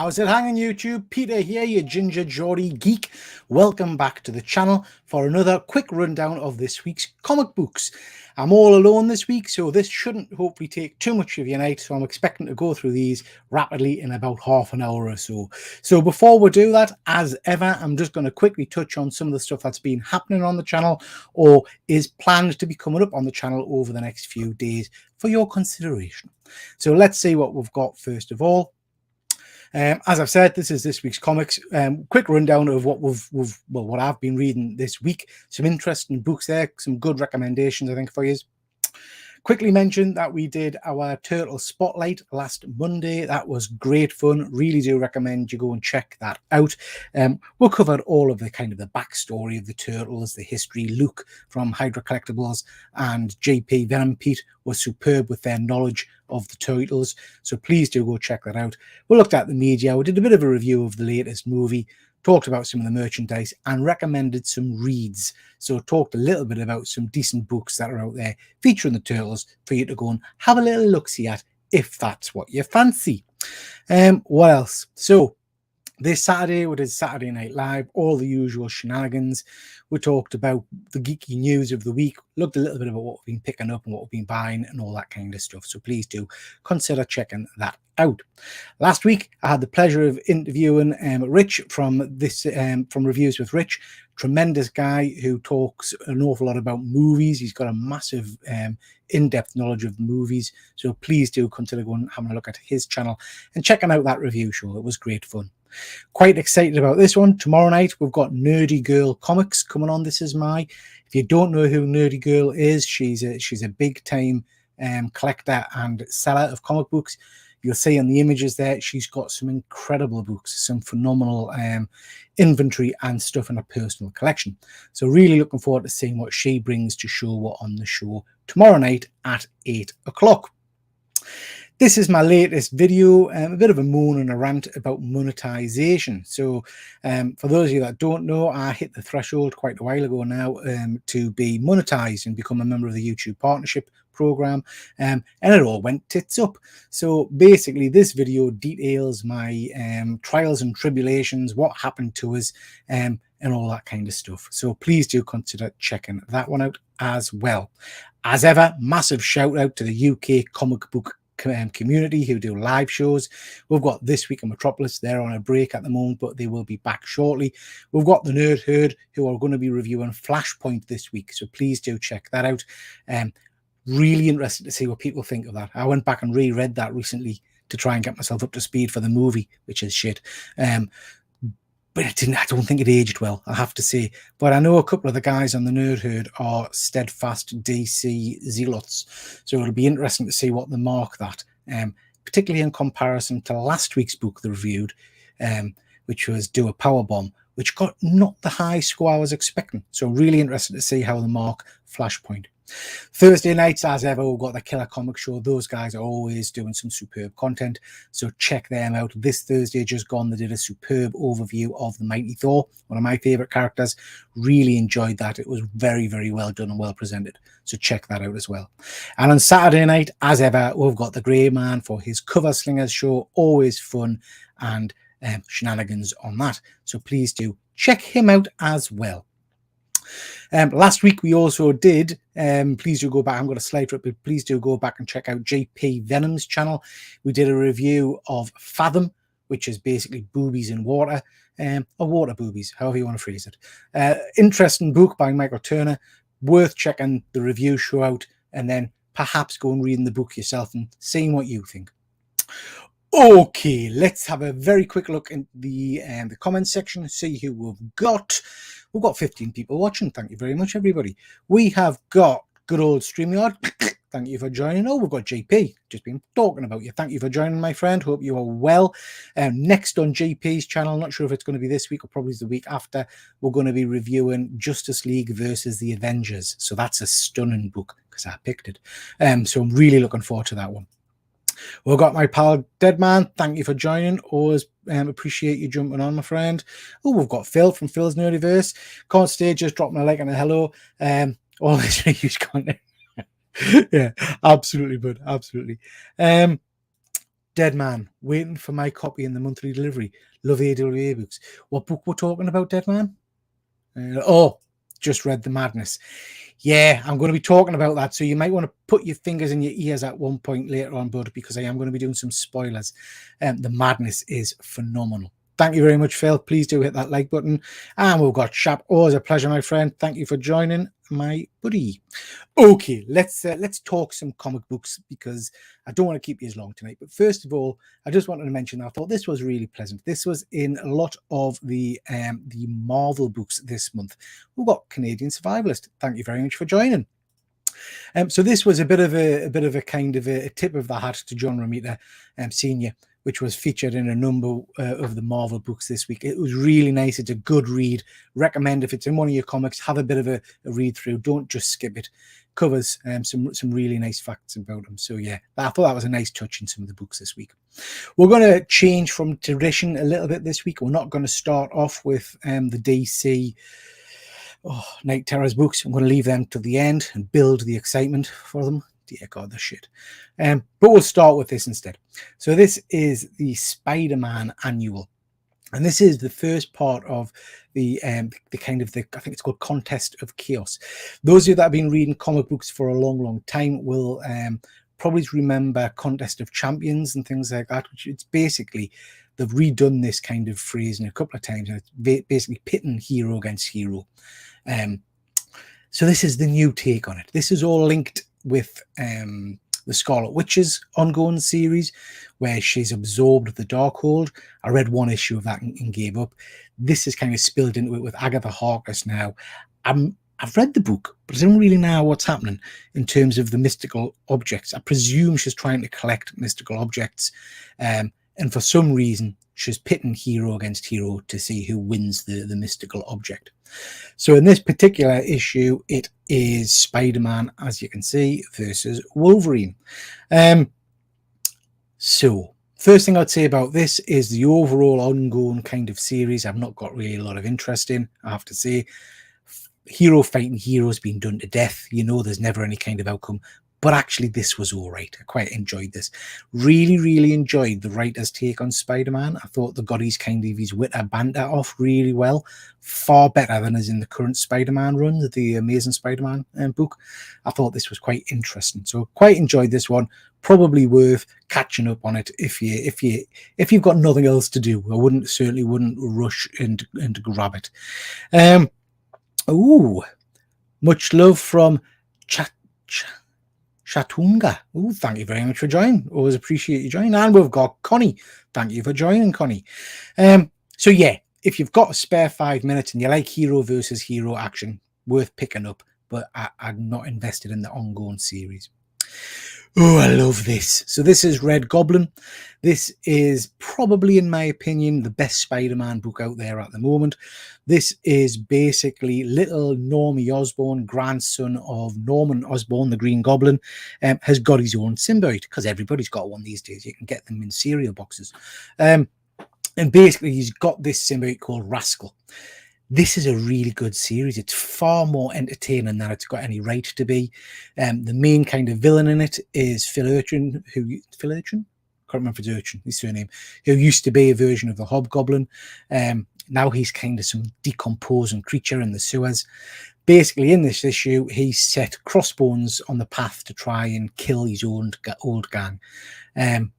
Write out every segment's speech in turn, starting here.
How's it hanging, YouTube? Peter here, your ginger Geordie geek. Welcome back to the channel for another quick rundown of this week's comic books. I'm all alone this week, so this shouldn't hopefully take too much of your night, so I'm expecting to go through these rapidly in about half an hour or so. So before we do that, as ever, I'm just going to quickly touch on some of the stuff that's been happening on the channel or is planned to be coming up on the channel over the next few days for your consideration. So let's see what we've got first of all. As I've said, this is this week's comics. Quick rundown of what what I've been reading this week. Some interesting books there, some good recommendations, I think, for you. Quickly mention that we did our Turtle Spotlight last Monday. That was great fun. Really do recommend you go and check that out. We covered all of the backstory of the Turtles, the history. Luke from Hydra Collectibles and JP Venom Pete was superb with their knowledge of the Turtles. So please do go check that out. We looked at the media. We did a bit of a review of the latest movie, talked about some of the merchandise and recommended some reads. So talked a little bit about some decent books that are out there featuring the Turtles for you to go and have a little look-see at if that's what you fancy. What else? So this Saturday, we did Saturday Night Live, all the usual shenanigans. We talked about the geeky news of the week, looked a little bit about what we've been picking up and what we've been buying and all that kind of stuff. So please do consider checking that out. Last week, I had the pleasure of interviewing Rich from Reviews with Rich. Tremendous guy who talks an awful lot about movies. He's got a massive in-depth knowledge of movies. So please do consider going and having a look at his channel and checking out that review show. It was great fun. Quite excited about this one. Tomorrow night we've got Nerdy Girl Comics coming on. This is my. If you don't know who Nerdy Girl is, she's a big time collector and seller of comic books. You'll see on the images there, she's got some incredible books, some phenomenal inventory and stuff in her personal collection. So really looking forward to seeing what she brings to show on the show tomorrow night at 8 o'clock. This is my latest video, a bit of a moan and a rant about monetization. So for those of you that don't know, I hit the threshold quite a while ago now to be monetized and become a member of the YouTube partnership program, and it all went tits up. So basically this video details my trials and tribulations, what happened to us, and all that kind of stuff. So please do consider checking that one out as well. As ever, massive shout out to the UK comic book community who do live shows. We've got This Week in Metropolis. They're on a break at the moment, but they will be back shortly. We've got the Nerd Herd who are going to be reviewing Flashpoint this week, so please do check that out. Really interested to see what people think of that. I went back and reread that recently to try and get myself up to speed for the movie, which is shit. But it didn't. I don't think it aged well, I have to say. But I know a couple of the guys on the Nerd Herd are steadfast DC zealots, so it'll be interesting to see what they mark that, particularly in comparison to last week's book they reviewed, which was Do a Powerbomb, which got not the high score I was expecting. So really interested to see how they mark Flashpoint. Thursday nights, as ever, we've got the Killer Comic Show. Those guys are always doing some superb content, so check them out. This Thursday just gone, they did a superb overview of the Mighty Thor, one of my favorite characters. Really enjoyed that. It was very, very well done and well presented, so check that out as well. And on Saturday night, as ever, we've got the Grey Man for his Cover Slingers show. Always fun and shenanigans on that, so please do check him out as well. Last week we also did, please do go back, I'm going to slide for it, but please do go back and check out JP Venom's channel. We did a review of Fathom, which is basically boobies in water, or water boobies, however you want to phrase it. Interesting book by Michael Turner, worth checking the review show out, and then perhaps go and reading the book yourself and seeing what you think. Okay, let's have a very quick look in the comment section, see who we've got. We've got 15 people watching. Thank you very much, everybody. We have got good old StreamYard. Thank you for joining. Oh, we've got JP. Just been talking about you. Thank you for joining, my friend. Hope you are well. Next on JP's channel, not sure if it's going to be this week or probably the week after, we're going to be reviewing Justice League versus the Avengers. So that's a stunning book because I picked it. So I'm really looking forward to that one. We've got my pal Deadman. Thank you for joining. Always appreciate you jumping on, my friend. Oh, we've got Phil from Phil's Nerdiverse. Can't stay, just dropping a like and a hello. All this huge content. Yeah, absolutely, bud. Absolutely. Dead man, waiting for my copy in the monthly delivery. Love AWA books. What book we're talking about, Dead man? Just read The Madness. Yeah, I'm going to be talking about that, so you might want to put your fingers in your ears at one point later on, bud, because I am going to be doing some spoilers. The Madness is phenomenal. Thank you very much, Phil. Please do hit that like button. And we've got Chap. Always a pleasure, my friend. Thank you for joining, my buddy. Okay, let's talk some comic books, because I don't want to keep you as long tonight. But first of all, I just wanted to mention I thought this was really pleasant. This was in a lot of the Marvel books this month. We've got Canadian Survivalist. Thank you very much for joining. So this was a bit of a kind of a tip of the hat to John Romita Senior, which was featured in a number of the Marvel books this week. It was really nice. It's a good read. Recommend if it's in one of your comics, have a bit of a read through. Don't just skip it. Covers some really nice facts about them. So yeah, I thought that was a nice touch in some of the books this week. We're going to change from tradition a little bit this week. We're not going to start off with the DC Night Terrors books. I'm going to leave them to the end and build the excitement for them. Dear God, the shit. But we'll start with this instead. So this is the Spider-Man annual, and this is the first part of the I think it's called Contest of Chaos. Those of you that have been reading comic books for a long time will probably remember Contest of Champions and things like that, which it's basically, they've redone this kind of phrase in a couple of times, and it's basically pitting hero against hero. So this is the new take on it. This is all linked with the Scarlet Witch's ongoing series, where she's absorbed the Darkhold. I read one issue of that and gave up. This is kind of spilled into it with Agatha Harkness now. I've read the book, but I don't really know what's happening in terms of the mystical objects. I presume she's trying to collect mystical objects, and for some reason she's pitting hero against hero to see who wins the mystical object. So in this particular issue, it is Spider-Man, as you can see, versus Wolverine. So first thing I'd say about this is the overall ongoing kind of series I've not got really a lot of interest in, I have to say. Hero fighting heroes being done to death, there's never any kind of outcome. But actually, this was all right. I quite enjoyed this. Really enjoyed the writer's take on Spider-Man. I thought they got his wit banter off really well. Far better than is in the current Spider-Man run, the Amazing Spider-Man book. I thought this was quite interesting. So quite enjoyed this one. Probably worth catching up on it if you've got nothing else to do. I certainly wouldn't rush and grab it. Much love from Chatunga. Thank you very much for joining. Always appreciate you joining. And we've got Connie. Thank you for joining, Connie. So yeah, if you've got a spare 5 minutes and you like hero versus hero action, worth picking up, but I'm not invested in the ongoing series. I love this. So this is Red Goblin. This is probably, in my opinion, the best Spider-Man book out there at the moment. This is basically little Normie Osborn, grandson of Norman Osborn, the Green Goblin, has got his own symbiote, because everybody's got one these days. You can get them in cereal boxes. And basically, he's got this symbiote called Rascal. This is a really good series. It's far more entertaining than it's got any right to be. The main kind of villain in it is Phil Urchin. Phil Urchin? Can't remember if it's Urchin, his surname. Who used to be a version of the Hobgoblin. Now he's kind of some decomposing creature in the sewers. Basically, in this issue, he set Crossbones on the path to try and kill his old gang. And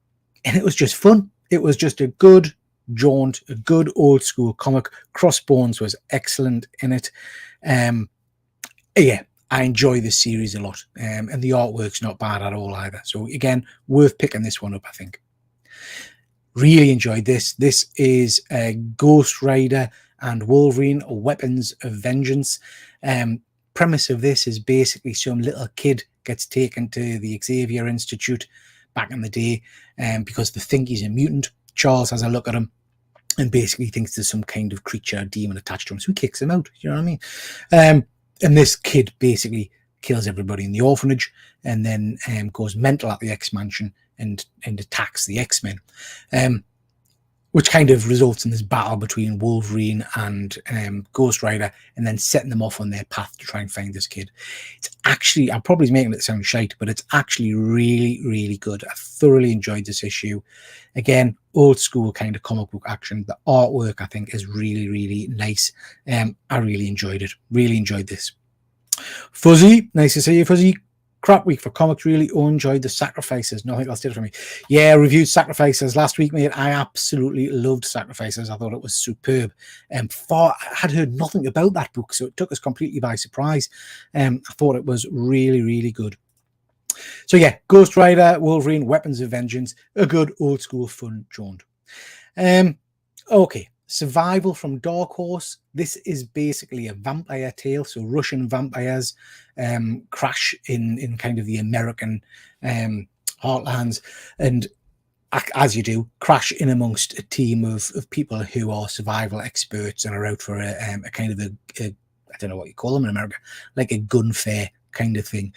it was just fun. It was just a good jaunt, a good old school comic. Crossbones was excellent in it. Yeah, I enjoy this series a lot, and the artwork's not bad at all either. So again, worth picking this one up, I think. Really enjoyed this. This is Ghost Rider and Wolverine, Weapons of Vengeance. Premise of this is basically some little kid gets taken to the Xavier Institute back in the day because they think he's a mutant. Charles has a look at him and basically thinks there's some kind of creature, demon attached to him. So he kicks him out. You know what I mean? And this kid basically kills everybody in the orphanage and then goes mental at the X-Mansion and attacks the X-Men. which kind of results in this battle between Wolverine and Ghost Rider, and then setting them off on their path to try and find this kid. It's actually, I'm probably making it sound shite, but it's actually really, really good. I thoroughly enjoyed this issue. Again, old school kind of comic book action. The artwork, I think, is really, really nice. I really enjoyed it. Really enjoyed this. Fuzzy, nice to see you, Fuzzy. Crap week for comics. Really enjoyed the Sacrifices. Nothing else did it for me. Yeah, I reviewed Sacrifices last week, mate. I absolutely loved Sacrifices. I thought it was superb. I had heard nothing about that book, so it took us completely by surprise. I thought it was really, really good. So yeah, Ghost Rider, Wolverine, Weapons of Vengeance, a good old school fun jaunt. Okay, Survival from Dark Horse. This is basically a vampire tale. So Russian vampires crash in kind of the American heartlands, and as you do, crash in amongst a team of people who are survival experts and are out for a kind of I don't know what you call them in America, like a gun fair kind of thing.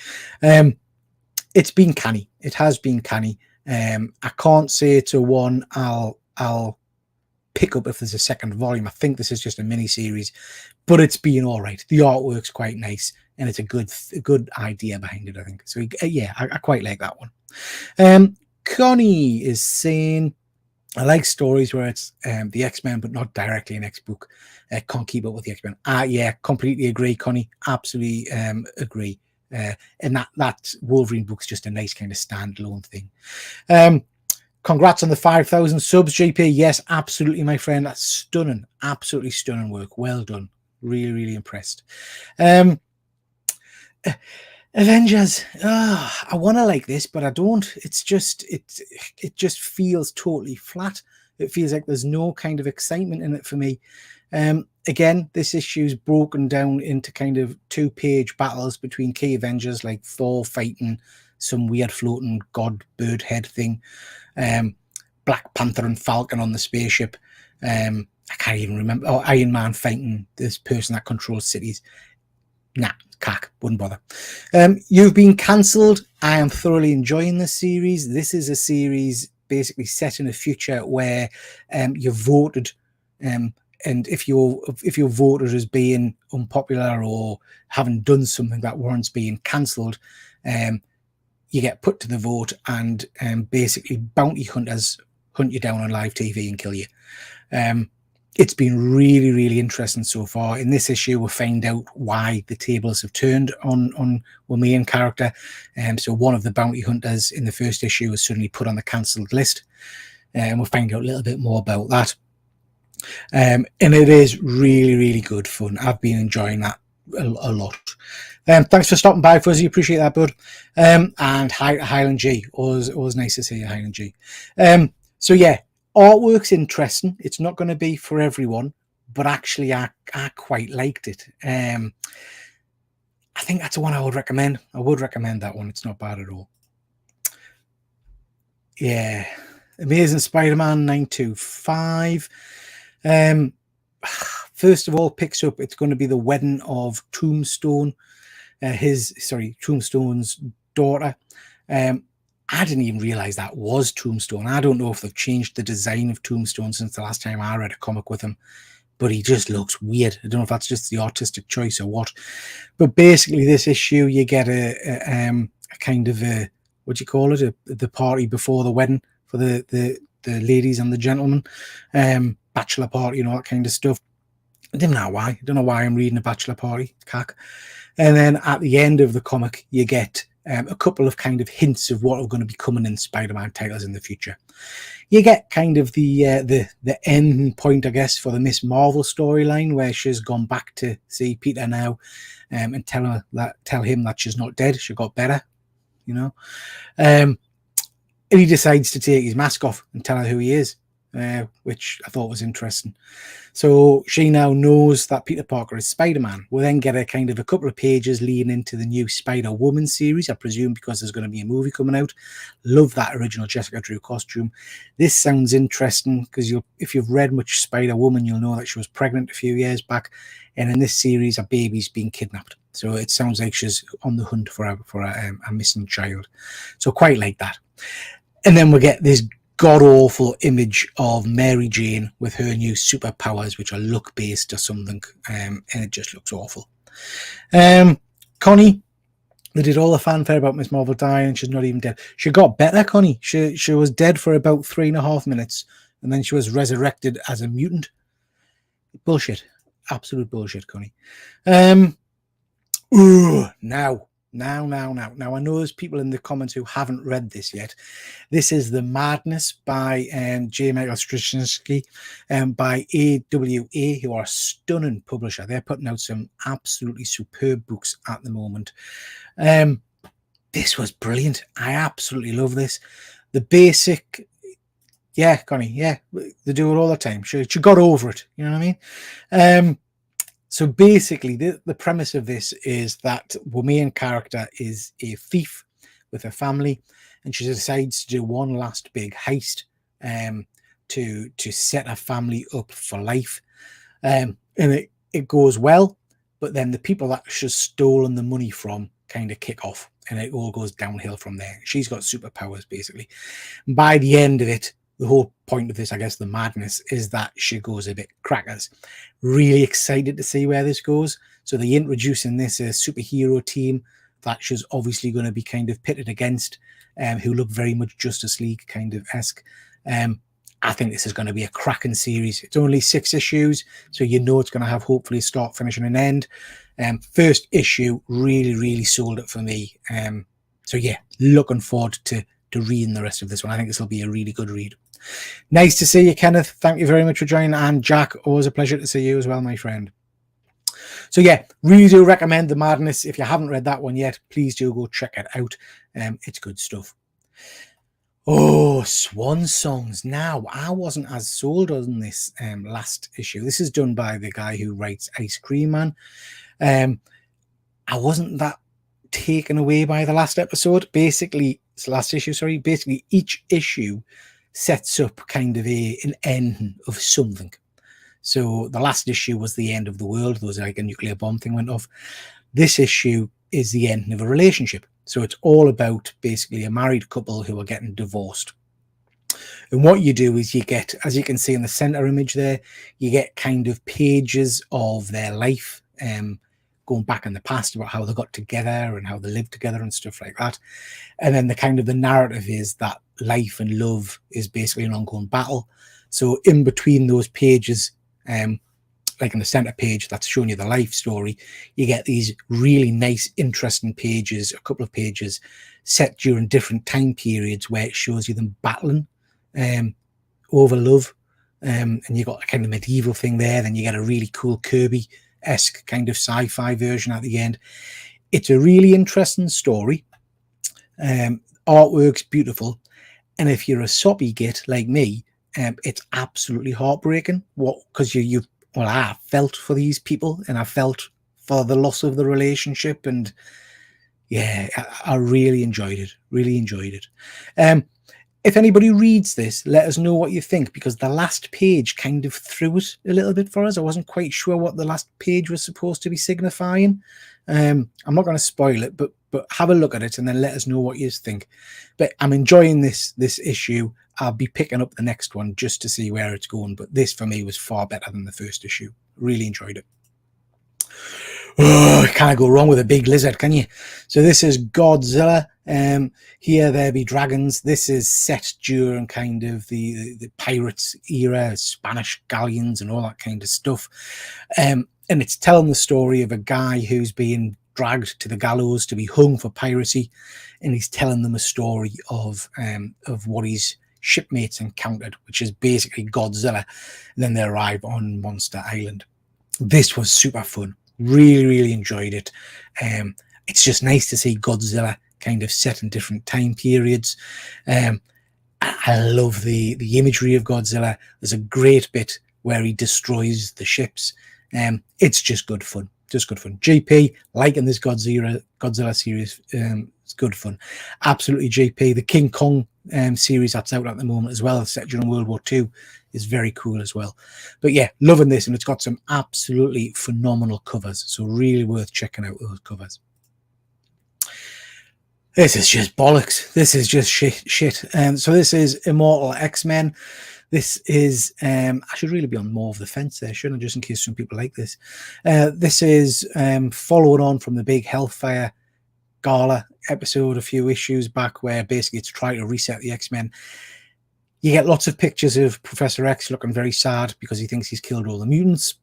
It's been canny. It has been canny. I can't say it's a one I'll pick up if there's a second volume. I think this is just a mini series, but it's been all right. The artwork's quite nice, and it's a good idea behind it, I think. So yeah, I quite like that one. Connie is saying, I like stories where it's the X-Men, but not directly an X-book. Can't keep up with the X-Men. Yeah, completely agree, Connie. Absolutely agree. And that Wolverine book's just a nice kind of standalone thing. Congrats on the 5,000 subs, JP. Yes, absolutely, my friend. That's stunning. Absolutely stunning work. Well done. Really, really impressed. Avengers. I want to like this, but I don't. It's just, it just feels totally flat. It feels like there's no kind of excitement in it for me. Again, this issue's broken down into kind of 2-page battles between key Avengers, like Thor fighting some weird floating god bird head thing, Black Panther and Falcon on the spaceship. I can't even remember. Oh, Iron Man fighting this person that controls cities. Nah, cack, wouldn't bother. You've been cancelled. I am thoroughly enjoying this series. This is a series basically set in a future where you're voted, and if you're voted as being unpopular or haven't done something that warrants being cancelled, you get put to the vote, and basically bounty hunters hunt you down on live TV and kill you. It's been really, really interesting so far. In this issue, we'll find out why the tables have turned on our main character. So one of the bounty hunters in the first issue was suddenly put on the cancelled list. And we'll find out a little bit more about that. And it is really, really good fun. I've been enjoying that a lot. Thanks for stopping by, Fuzzy. Appreciate that, bud. And hi, Highland G. Always nice to see you, Highland G. So yeah, artwork's interesting. It's not going to be for everyone, but actually I quite liked it. I think that's the one I would recommend. I would recommend that one. It's not bad at all. Yeah. Amazing Spider-Man 925. First of all, picks up, it's going to be the wedding of Tombstone, Tombstone's daughter. I didn't even realize that was Tombstone. I don't know if they've changed the design of Tombstone since the last time I read a comic with him, but he just looks weird. I don't know if that's just the artistic choice or what. But basically, this issue, you get a kind of a, what do you call it? The party before the wedding for the ladies and the gentlemen, bachelor party and all that kind of stuff. I don't know why. I don't know why I'm reading a bachelor party, cack. And then at the end of the comic, you get a couple of kind of hints of what are going to be coming in Spider-Man titles in the future. You get kind of the end point, I guess, for the Miss Marvel storyline, where she's gone back to see Peter now, and tell him that she's not dead, she got better, you know. And he decides to take his mask off and tell her who he is, which I thought was interesting. So she now knows that Peter Parker is Spider-Man. We'll then get a kind of a couple of pages leading into the new Spider-Woman series, I presume, because there's going to be a movie coming out. Love that original Jessica Drew costume. This sounds interesting because if you've read much Spider-Woman, you'll know that she was pregnant a few years back, and in this series, a baby's been kidnapped. So it sounds like she's on the hunt for a missing child. So quite like that. And then we get this god-awful image of Mary Jane with her new superpowers, which are luck-based or something, and it just looks awful. Connie, they did all the fanfare about Miss Marvel dying, and she's not even dead. She got better, Connie. She was dead for about 3.5 minutes, and then she was resurrected as a mutant. Bullshit. Absolute bullshit, Connie. Now, I know there's people in the comments who haven't read this yet. This is The Madness by J. Michael Straczynski by AWA, who are a stunning publisher. They're putting out some absolutely superb books at the moment. This was brilliant. I absolutely love this. The basic, yeah, Connie, yeah, they do it all the time. She got over it, you know what I mean? So basically, the premise of this is that the main character is a thief with her family, and she decides to do one last big heist to set her family up for life. And it goes well, but then the people that she's stolen the money from kind of kick off, and it all goes downhill from there. She's got superpowers, basically. And by the end of it, the whole point of this, I guess, the madness, is that she goes a bit crackers. Really excited to see where this goes. So they introduce in this a superhero team that she's obviously going to be kind of pitted against, who look very much Justice League kind of esque. I think this is going to be a cracking series. It's only 6 issues, so you know it's going to have hopefully a start, finish, and an end. First issue really sold it for me. So yeah, looking forward to reading the rest of this one. I think this will be a really good read. Nice to see you, Kenneth. Thank you very much for joining. And Jack, always a pleasure to see you as well, my friend. So yeah, really do recommend The Madness. If you haven't read that one yet, please do go check it out. It's good stuff. Oh, Swan Songs. Now, I wasn't as sold on this last issue. This is done by the guy who writes Ice Cream Man. I wasn't that taken away by the last episode. Basically, it's the last issue, sorry. Basically, each issue sets up kind of an ending of something. So the last issue was the end of the world. There was like a nuclear bomb thing went off. This issue is the ending of a relationship. So it's all about basically a married couple who are getting divorced. And what you do is you get, as you can see in the center image there, you get kind of pages of their life, going back in the past about how they got together and how they lived together and stuff like that. And then the narrative is that life and love is basically an ongoing battle. So in between those pages, like in the center page that's showing you the life story, you get these really nice, interesting pages, a couple of pages set during different time periods where it shows you them battling over love. And you got a kind of medieval thing there. Then you get a really cool Kirby-esque kind of sci-fi version at the end. It's a really interesting story. Artwork's beautiful. And if you're a soppy git like me, it's absolutely heartbreaking. Because I felt for these people, and I felt for the loss of the relationship, and yeah, I really enjoyed it. Really enjoyed it. If anybody reads this, let us know what you think, because the last page kind of threw it a little bit for us. I wasn't quite sure what the last page was supposed to be signifying. I'm not going to spoil it, but have a look at it and then let us know what you think. But I'm enjoying this issue. I'll be picking up the next one just to see where it's going. But this for me was far better than the first issue. Really enjoyed it. Oh, can't go wrong with a big lizard, can you? So this is Godzilla. Here There Be Dragons. This is set during kind of the pirates era, Spanish galleons and all that kind of stuff. And it's telling the story of a guy who's being dragged to the gallows to be hung for piracy, and he's telling them a story of what his shipmates encountered, which is basically Godzilla. And then they arrive on Monster Island. This was super fun. Really enjoyed it. It's just nice to see Godzilla kind of set in different time periods. I love the imagery of Godzilla. There's a great bit where he destroys the ships. It's just good fun. Just good fun. JP, liking this Godzilla series, it's good fun. Absolutely, JP. The King Kong series that's out at the moment as well, set during World War II, is very cool as well. But yeah, loving this, and it's got some absolutely phenomenal covers, so really worth checking out those covers. This is just bollocks. This is just shit. So this is Immortal X-Men. This is, I should really be on more of the fence there, shouldn't I? Just in case some people like this. This is following on from the big Hellfire Gala episode a few issues back, where basically it's trying to reset the X-Men. You get lots of pictures of Professor X looking very sad because he thinks he's killed all the mutants.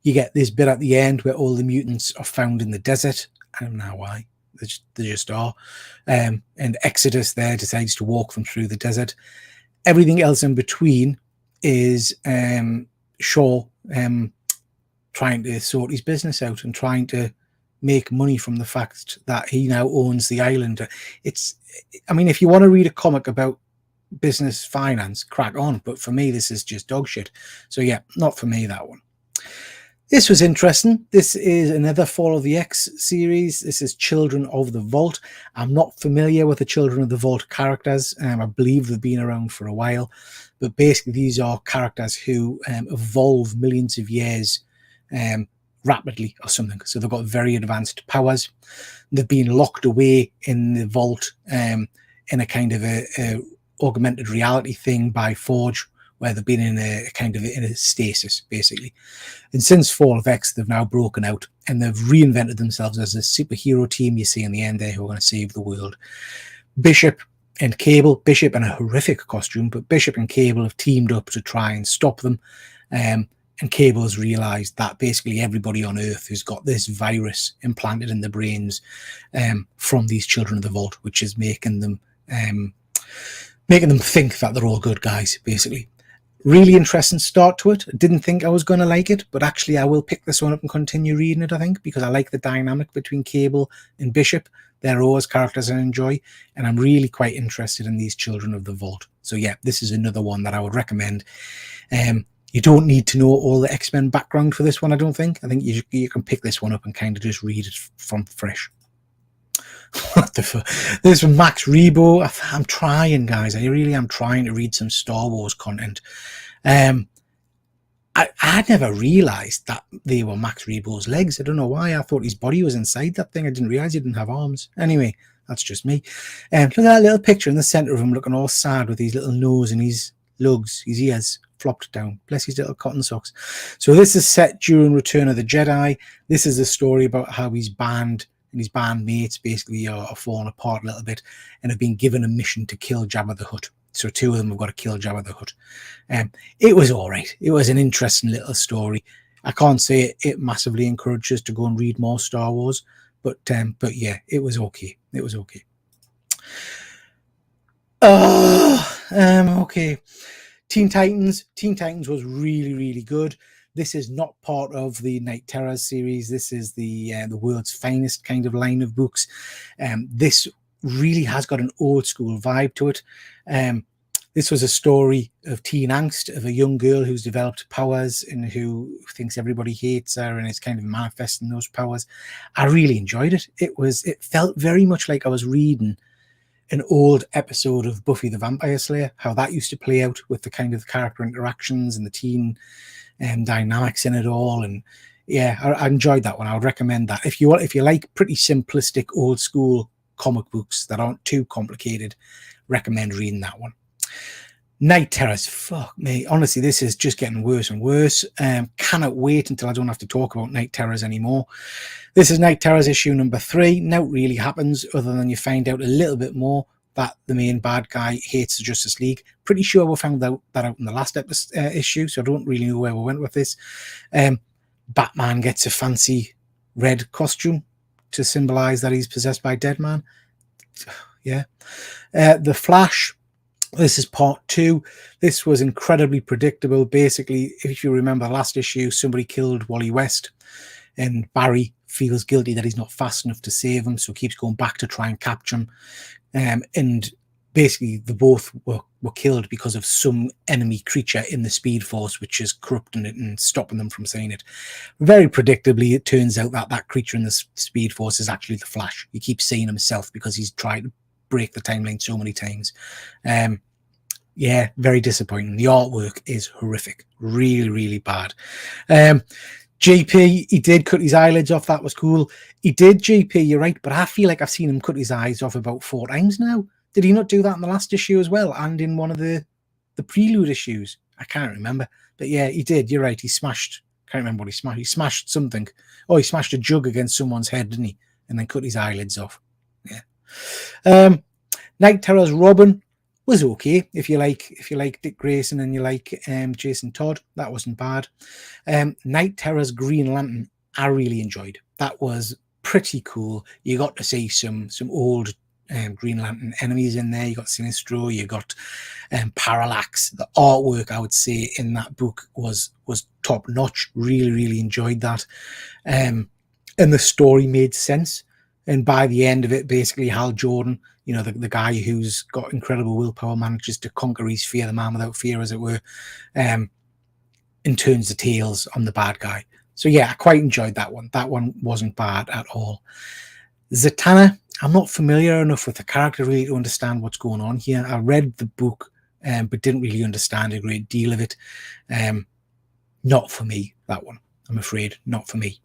You get this bit at the end where all the mutants are found in the desert. I don't know why. They just are. And Exodus there decides to walk them through the desert. Everything else in between is Shaw trying to sort his business out and trying to make money from the fact that he now owns the island. I mean, if you want to read a comic about business finance, crack on. But for me, this is just dog shit. So yeah, not for me, that one. This was interesting. This is another Fall of the X series. This is Children of the Vault. I'm not familiar with the Children of the Vault characters. I believe they've been around for a while. But basically, these are characters who evolve millions of years rapidly or something. So they've got very advanced powers. They've been locked away in the vault in a kind of a augmented reality thing by Forge, where they've been in a kind of in a stasis, basically. And since Fall of X, they've now broken out and they've reinvented themselves as a superhero team you see in the end there who are going to save the world. Bishop and Cable, Bishop in a horrific costume, but Bishop and Cable have teamed up to try and stop them. And Cable has realized that basically everybody on Earth has got this virus implanted in their brains from these Children of the Vault, which is making them think that they're all good guys, basically. Really interesting start to it. I didn't think I was going to like it, but actually I will pick this one up and continue reading it, I think, because I like the dynamic between Cable and Bishop. They're always characters I enjoy, and I'm really quite interested in these Children of the Vault. So yeah, this is another one that I would recommend. You don't need to know all the X-Men background for this one, I don't think. I think you can pick this one up and kind of just read it from fresh. What the fuck? This is Max Rebo. I'm trying, guys. I really am trying to read some Star Wars content. I never realised that they were Max Rebo's legs. I don't know why. I thought his body was inside that thing. I didn't realise he didn't have arms. Anyway, that's just me. Look at that little picture in the centre of him looking all sad with his little nose and his lugs, his ears flopped down. Bless his little cotton socks. So this is set during Return of the Jedi. This is a story about how he's banned and his bandmates basically are falling apart a little bit and have been given a mission to kill Jabba the Hutt. So two of them have got to kill Jabba the Hutt. It was all right. It was an interesting little story. I can't say it massively encourages to go and read more Star Wars, but yeah, it was okay. It was okay. Okay. Teen Titans. Teen Titans was really, really good. This is not part of the Night Terrors series. This is the world's finest kind of line of books. This really has got an old school vibe to it. This was a story of teen angst, of a young girl who's developed powers and who thinks everybody hates her and is kind of manifesting those powers. I really enjoyed it. It felt very much like I was reading an old episode of Buffy the Vampire Slayer, how that used to play out with the kind of character interactions and the teen dynamics in it all. And yeah, I enjoyed that one. I would recommend that. If you like pretty simplistic old school comic books that aren't too complicated, recommend reading that one. Night Terrors, fuck me. Honestly, this is just getting worse and worse. Cannot wait until I don't have to talk about Night Terrors anymore. This is Night Terrors issue number 3. Now really happens other than you find out a little bit more that the main bad guy hates the Justice League. Pretty sure we found that out in the last issue, so I don't really know where we went with this. Batman gets a fancy red costume to symbolize that he's possessed by Deadman. Yeah. The Flash. This is part 2. This was incredibly predictable. Basically, if you remember last issue, somebody killed Wally West and Barry feels guilty that he's not fast enough to save him, so keeps going back to try and capture him. And basically, they both were killed because of some enemy creature in the Speed Force, which is corrupting it and stopping them from saying it. Very predictably, it turns out that Creature in the Speed Force is actually the Flash. He keeps seeing himself because he's tried to break the timeline so many times. Yeah, very disappointing. The artwork is horrific. Really, really bad. GP, he did cut his eyelids off. That was cool. He did, GP, you're right, but I feel like I've seen him cut his eyes off about 4 times now. Did he not do that in the last issue as well, and in one of the prelude issues? I can't remember, but yeah, he did. You're right. He smashed. Can't remember what he smashed. He smashed something. Oh, he smashed a jug against someone's head, didn't he? And then cut his eyelids off. Yeah. Night Terror's Robin was okay. If you like Dick Grayson and you like Jason Todd, that wasn't bad. Night Terror's Green Lantern, I really enjoyed. That was pretty cool. You got to see some old Green Lantern enemies in there. You got Sinestro, you got Parallax. The artwork, I would say, in that book was top notch. Really enjoyed that, and the story made sense. And by the end of it, basically Hal Jordan, you know, the guy who's got incredible willpower, manages to conquer his fear, the man without fear, as it were, and turns the tails on the bad guy. So yeah, I quite enjoyed that one. That one wasn't bad at all. Zatanna, I'm not familiar enough with the character really to understand what's going on here. I read the book, but didn't really understand a great deal of it. Not for me, that one. I'm afraid, not for me.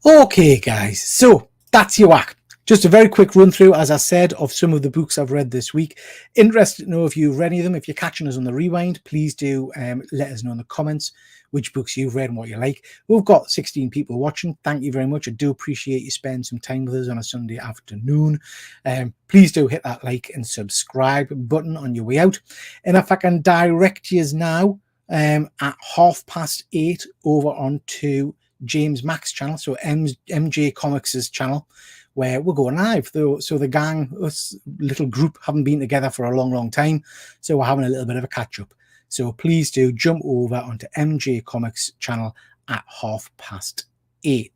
Okay, guys, so that's your whack. Just a very quick run through, as I said, of some of the books I've read this week. Interested to know if you've read any of them. If you're catching us on the rewind, please do let us know in the comments which books you've read and what you like. We've got 16 people watching. Thank you very much. I do appreciate you spending some time with us on a Sunday afternoon. Please do hit that like and subscribe button on your way out. And if I can direct you now at 8:30 over onto James Mack's channel, so MJ Comics' channel, where we're going live. So the gang, us little group, haven't been together for a long time, so we're having a little bit of a catch up. So please do jump over onto MJ Comics channel at 8:30.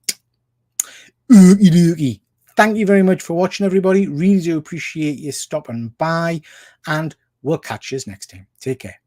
Okie dokie. Thank you very much for watching, everybody. Really do appreciate you stopping by, and we'll catch you next time. Take care.